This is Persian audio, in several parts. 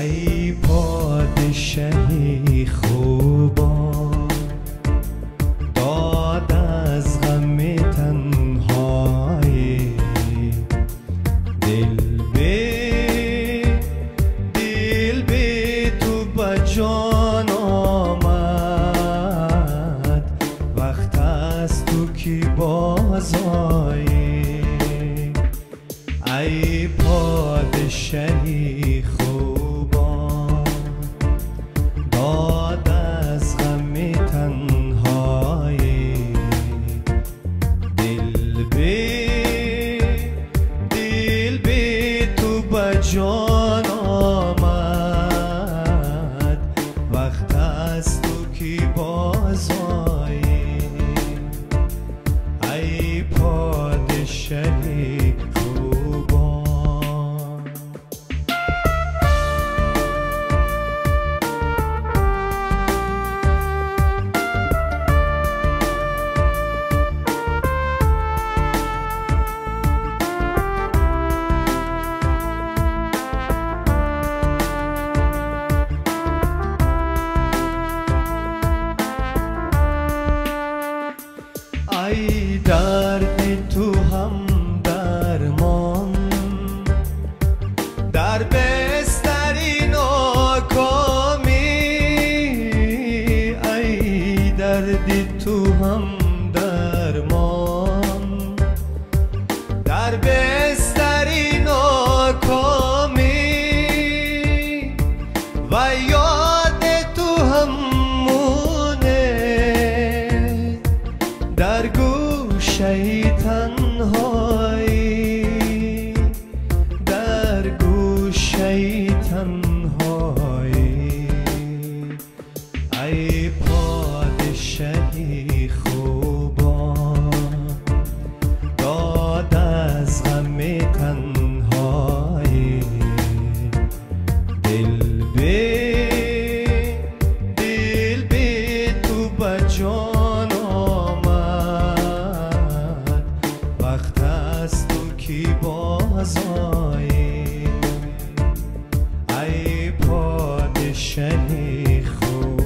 ای پادشاهی خوبان، داد از غم تنهایی، دل به تو به جان آمد، وقت از تو کی بازایی. ای پادشاهی خوبان، داد از غم تنهایی، دل به تو به جان آمد، وقت از تو کی بازایی. ای پادشاهی ای درد تو هم درمان، در بستری ناکامی. ای درد تو هم درمان، در بستری ناکامی، و یاد تو هم در گوشه تنهایی، در گوشه تنهایی. ای پادشاهی خوبان، داد از غم تنهایی، دل به تو به جان آمد، وقت از تو کی بازایی. ای پادشاهی خوبان.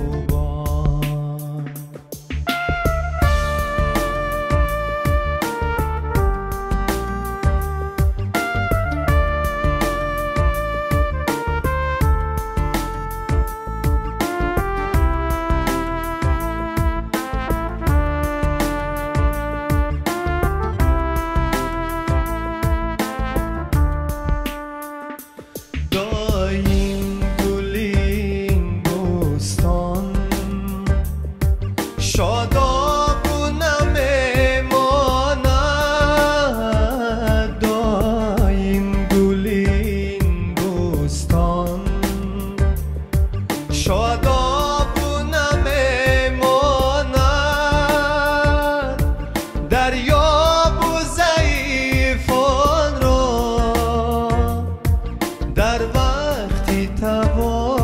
شادابونم ماند، دایم گل این بستان. شادابونم ماند، دریاب و ضعیفان را در وقتی توانایی،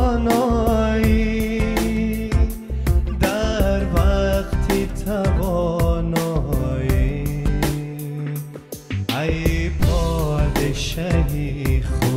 در وقتی توانایی. ای پادشاهی خوب